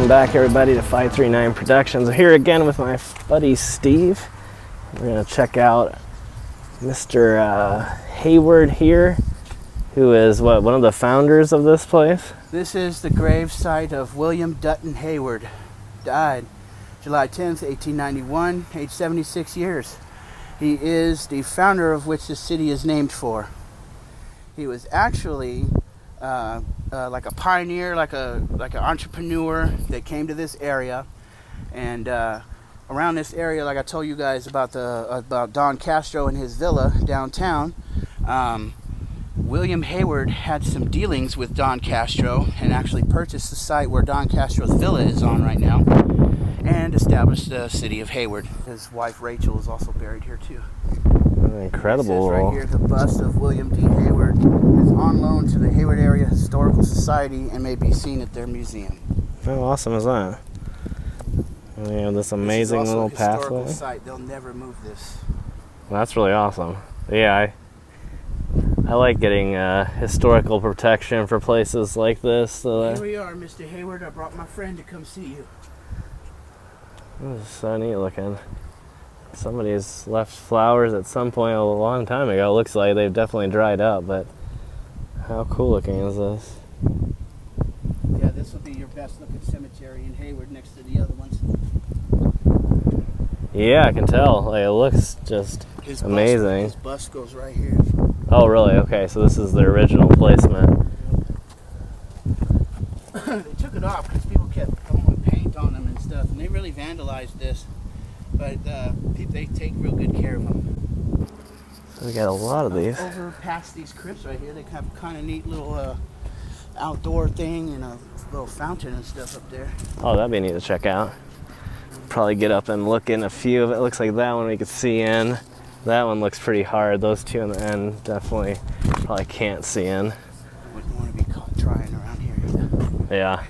Welcome back, everybody, to 539 Productions. I'm here again with my buddy Steve. We're going to check out Mr. Hayward here, who is one of the founders of this place. This is the grave site of William Dutton Hayward. Died July 10th, 1891, age 76 years. He is the founder of which the city is named for. He was actually like a pioneer, like an entrepreneur that came to this area, and around this area, like I told you guys about Don Castro and his villa downtown. William Hayward had some dealings with Don Castro and actually purchased the site where Don Castro's villa is on right now, and established the city of Hayward. His wife Rachel is also buried here too. Incredible. It says right here, the bust of William D. Hayward is on loan to the Hayward Area Historical Society and may be seen at their museum. How awesome is that? And we have this amazing little pathway. Site. They'll never move this. Well, that's really awesome. Yeah, I like getting historical protection for places like this. So here we are, Mr. Hayward. I brought my friend to come see you. This is so neat looking. Somebody's left flowers at some point a long time ago. It looks like they've definitely dried up, but how cool looking is this? Yeah, this will be your best looking cemetery in Hayward next to the other ones. Yeah, I can tell. Like, it looks just amazing. His bust goes right here. Oh, really? Okay, so this is the original placement. They took it off because people kept throwing paint on them and stuff, and they really vandalized this. But they take real good care of them. So we got a lot of these. Over past these crypts right here, they have kind of neat little outdoor thing and a little fountain and stuff up there. Oh, that'd be neat to check out. Probably get up and look in a few of it. Looks like that one we could see in. That one looks pretty hard. Those two in the end definitely probably can't see in. I wouldn't want to be caught trying around here either. Yeah.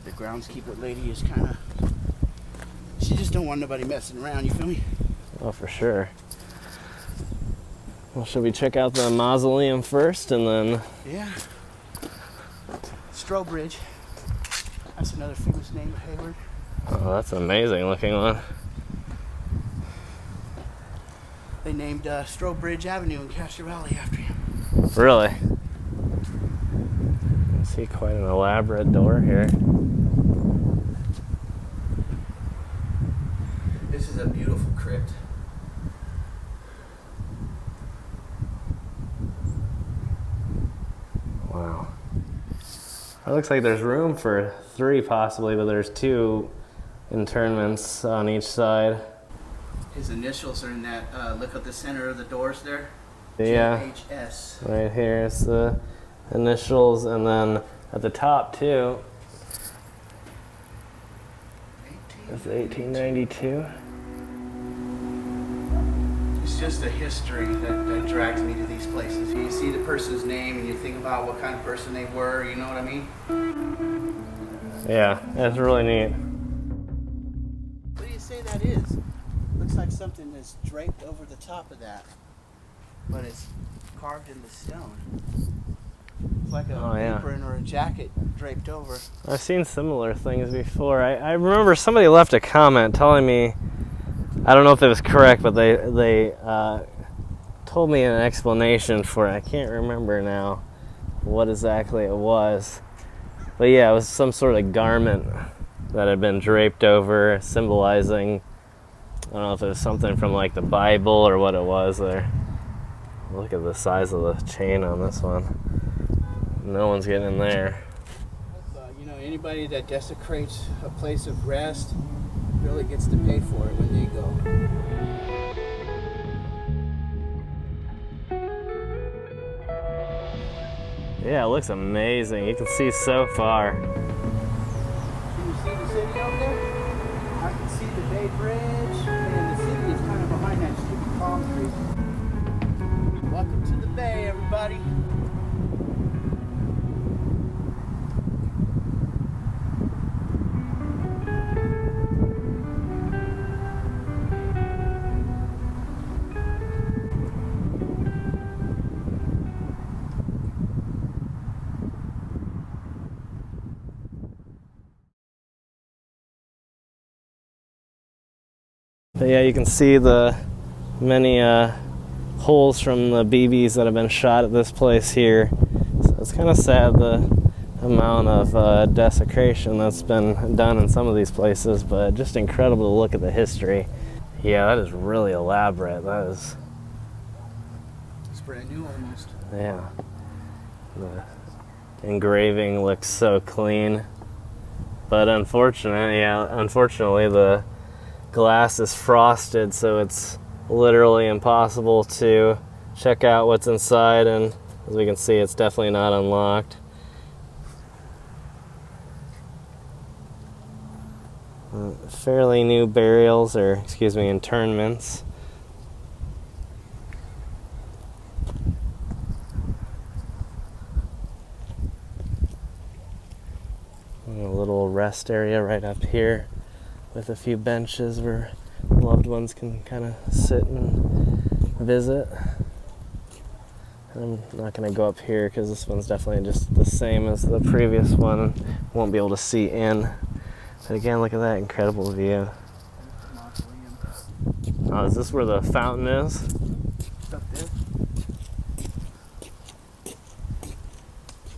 The groundskeeper lady is kind of... She just don't want nobody messing around, you feel me? Oh, for sure. Well, should we check out the mausoleum first and then... Yeah. Strobridge. That's another famous name of Hayward. Oh, that's an amazing looking one. They named Strobridge Avenue in Castro Valley after him. Really? I see quite an elaborate door here. This is a beautiful crypt. Wow. It looks like there's room for 3 possibly, but there's 2 interments on each side. His initials are in that, look at the center of the doors there. Yeah. JHS. Right here is the initials, and then at the top too, it's 1892. It's just the history that drags me to these places. You see the person's name and you think about what kind of person they were, you know what I mean? Yeah, that's really neat. What do you say that is? Looks like something that's draped over the top of that, but it's carved in the stone. It's like a apron or a jacket draped over. I've seen similar things before. I remember somebody left a comment telling me, I don't know if it was correct, but they told me an explanation for it. I can't remember now what exactly it was. But yeah, it was some sort of garment that had been draped over, symbolizing, I don't know if it was something from like the Bible or what it was there. Look at the size of the chain on this one. No one's getting in there. You know, anybody that desecrates a place of rest really gets to pay for it when they go. Yeah, it looks amazing. You can see so far. Can you see the city over there? I can see the Bay Bridge, and the city is kind of behind that stupid palm tree. Welcome to the Bay, everybody. But yeah, you can see the many holes from the BBs that have been shot at this place here. So it's kind of sad the amount of desecration that's been done in some of these places, but just incredible to look at the history. Yeah, that is really elaborate. That is... It's brand new almost. Yeah. The engraving looks so clean. But unfortunately the glass is frosted, so it's literally impossible to check out what's inside, and as we can see, it's definitely not unlocked. Fairly new burials, or excuse me, internments. And a little rest area right up here with a few benches where loved ones can kind of sit and visit. I'm not going to go up here because this one's definitely just the same as the previous one. Won't be able to see in. But again, look at that incredible view. Oh, is this where the fountain is? Up there.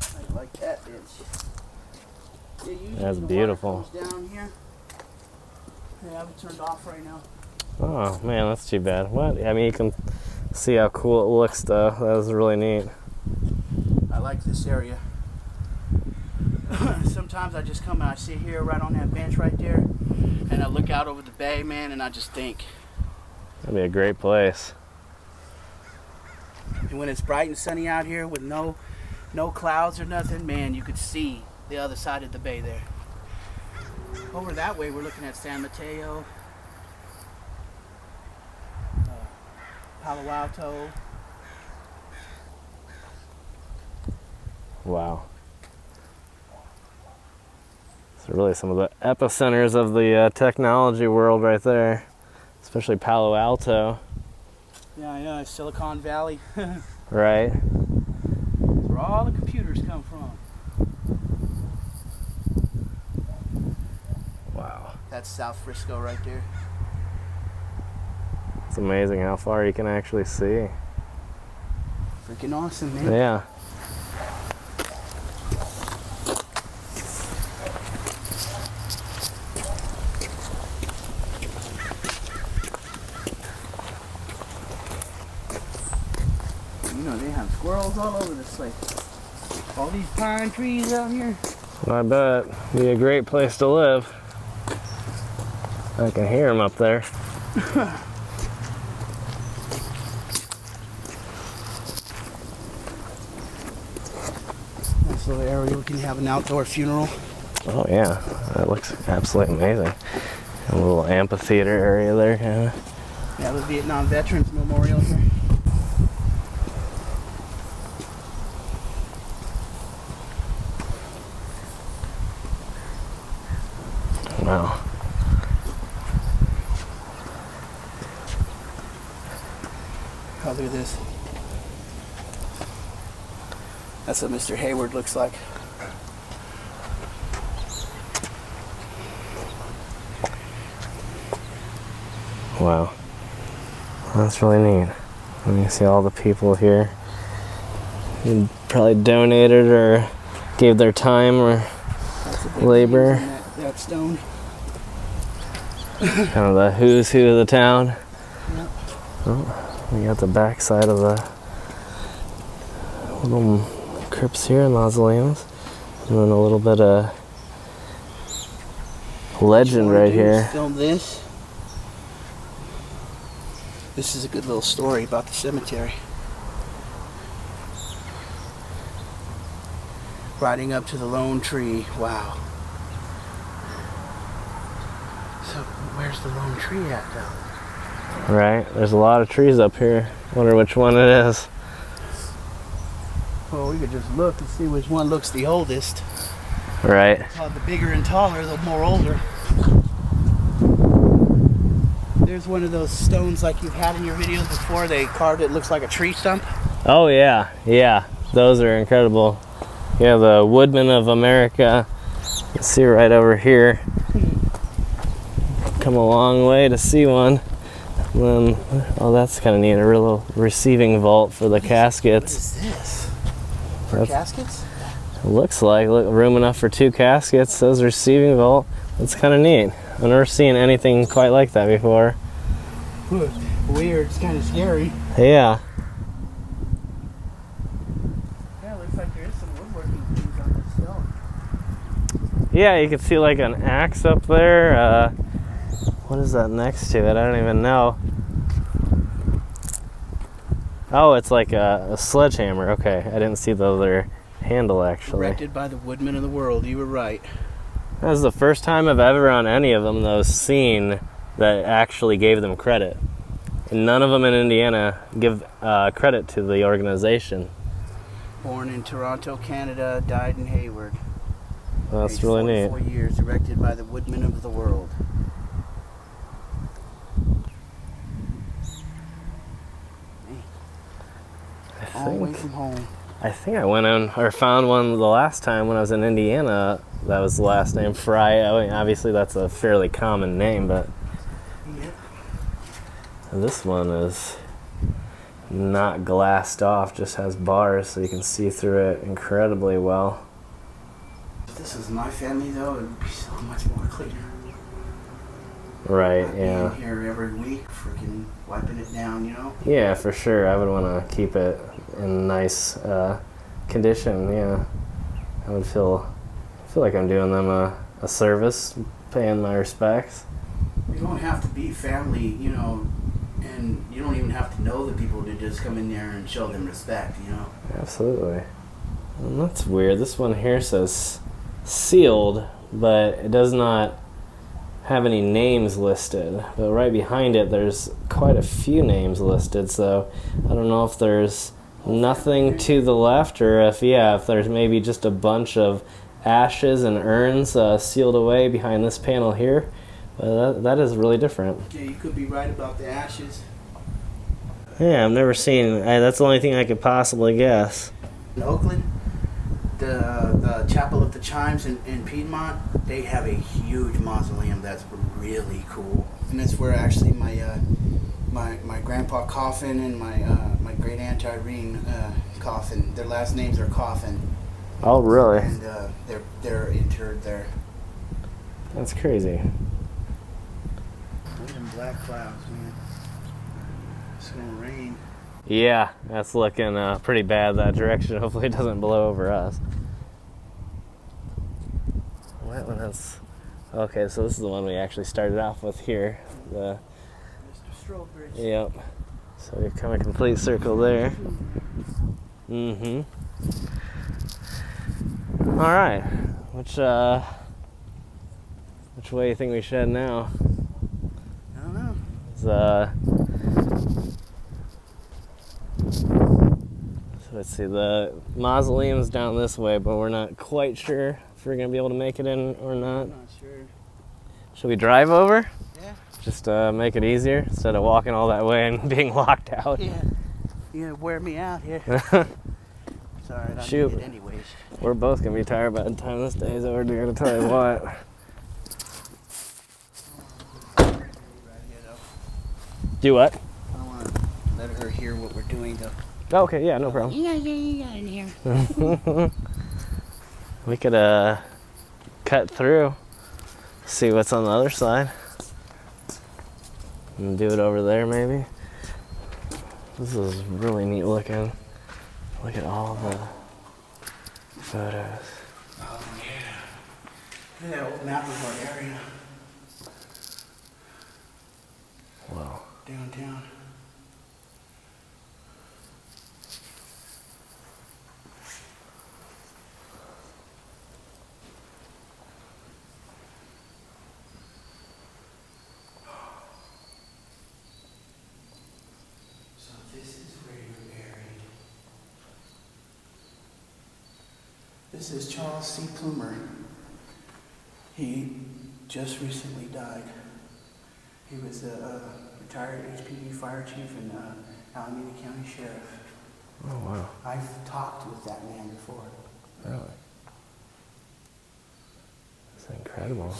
I like that bench. Yeah, That's beautiful. Down here. I have it turned off right now. Oh man, that's too bad. What? I mean, you can see how cool it looks though. That was really neat. I like this area. Sometimes I just come and I sit here right on that bench right there, and I look out over the bay, man, and I just think. That'd be a great place. And when it's bright and sunny out here with no clouds or nothing, man, you could see the other side of the bay there. Over that way, we're looking at San Mateo, Palo Alto. Wow. So really some of the epicenters of the technology world right there, especially Palo Alto. Yeah, I know, Silicon Valley. Right. Where all the computers come from. Wow. That's South Frisco right there. It's amazing how far you can actually see. Freaking awesome, man. Yeah. You know, they have squirrels all over this place. All these pine trees out here. I bet. Be a great place to live. I can hear them up there. Nice little area. We can have an outdoor funeral. Oh yeah, that looks absolutely amazing. A little amphitheater area there, yeah. Yeah, the Vietnam Veterans Memorial here. Wow. Oh, look at this. That's what Mr. Hayward looks like. Wow. That's really neat. And you see all the people here who probably donated or gave their time or labor. That stone. Kind of the who's who of the town. Yep. Oh, we got the back side of the little crypts here, mausoleums. And then a little bit of legend right here. Film this. This is a good little story about the cemetery. Riding up to the lone tree. Wow. So where's the lone tree at though? Right, there's a lot of trees up here. Wonder which one it is. Well, we could just look and see which one looks the oldest. Right. The bigger and taller, the more older. There's one of those stones like you've had in your videos before. They carved it, looks like a tree stump. Oh yeah, yeah. Those are incredible. Yeah, the Woodmen of America. You see right over here. come a long way to see one. And then, oh, that's kind of neat. A real receiving vault for the caskets. What is this? For caskets? It looks like room enough for 2 caskets. Says receiving vault. That's kind of neat. I've never seen anything quite like that before. Weird. It's kind of scary. Yeah. Yeah, looks like there is some woodworking things on this stone. Yeah, you can see like an axe up there. What is that next to it? I don't even know. Oh, it's like a sledgehammer. Okay, I didn't see the other handle actually. Erected by the woodmen of the world. You were right. That was the first time I've ever on any of them though seen that actually gave them credit. And none of them in Indiana give credit to the organization. Born in Toronto, Canada, died in Hayward. Well, that's Aged really neat. 44 years, erected by the woodmen of the world. All the way from home. I think I went on or found one the last time when I was in Indiana. That was the last name, Fry. I mean, obviously, that's a fairly common name, but this one is not glassed off, just has bars so you can see through it incredibly well. If this was my family, though, it would be so much more cleaner. Right, I'd yeah. be in here every week, freaking wiping it down, you know? Yeah, for sure. I would want to keep it in nice condition, yeah. I would feel like I'm doing them a service, paying my respects. You don't have to be family, you know, and you don't even have to know the people to just come in there and show them respect, you know? Absolutely. And that's weird. This one here says sealed, but it does not have any names listed. But right behind it, there's quite a few names listed, so I don't know if there's nothing to the left or if there's maybe just a bunch of ashes and urns sealed away behind this panel here. But that is really different. Yeah, you could be right about the ashes. Yeah, I've never seen. That's the only thing I could possibly guess. In Oakland, the Chapel of the Chimes in Piedmont, they have a huge mausoleum that's really cool. And that's where actually my grandpa Coffin and my great aunt Irene Coffin, their last names are Coffin. Oh, really? And they're interred there. That's crazy. Look at them black clouds, man. It's gonna rain. Yeah, that's looking pretty bad that direction. Hopefully it doesn't blow over us. What one is... Okay, so this is the one we actually started off with here. The Mr. Strobridge. Yep. So we've come a complete circle there. Mm-hmm. All right. Which way do you think we should head now? I don't know. So let's see, the mausoleum's down this way, but we're not quite sure if we're gonna be able to make it in or not. I'm not sure. Should we drive over? Yeah. Just make it easier instead of walking all that way and being locked out. Yeah. You're gonna wear me out here. Sorry, I don't Shoot. need it anyways. We're both gonna be tired by the time this day is over. I'm gonna tell you what. Do what? I don't want to let her hear what we're doing, though. Okay, yeah, no problem. You got in here. We could cut through, see what's on the other side, and do it over there maybe. This is really neat looking. Look at all the photos. Oh, yeah. Look at that old map of our area. Wow. Downtown. So this is where you're buried. This is Charles C. Plumer. He just recently died. He was a retired HPD fire chief and Alameda County Sheriff. Oh, wow. I've talked with that man before. Really? That's incredible.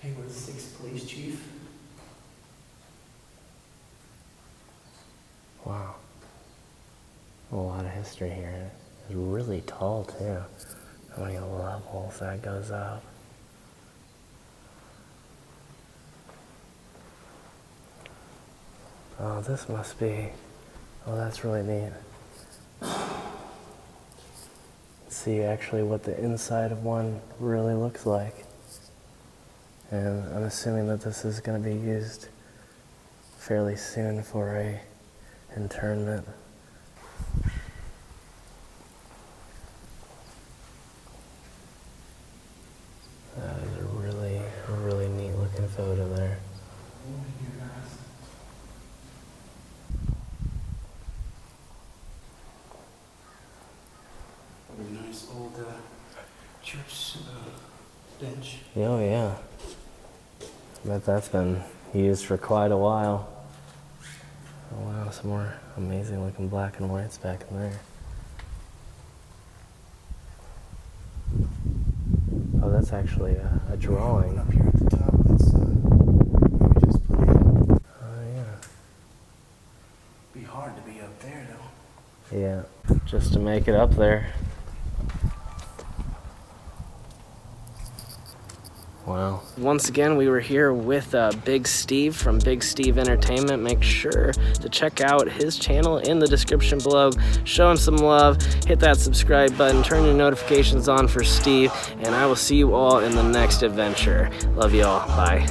He was 6th police chief history here. It's really tall too. How many levels that goes up. Oh, this must be, oh, that's really neat. See actually what the inside of one really looks like. And I'm assuming that this is going to be used fairly soon for a internment. That is a really neat looking photo there. A nice old church bench. Oh yeah. I bet that's been used for quite a while. Oh wow, some more amazing looking black and whites back in there. Oh, that's actually a drawing. Up here at the top, that's we just put in. Oh yeah. Be hard to be up there though. Yeah, just to make it up there. Wow. Once again, we were here with Big Steve from Big Steve Entertainment. Make sure to check out his channel in the description below. Show him some love, hit that subscribe button, turn your notifications on for Steve, and I will see you all in the next adventure. Love you all. Bye.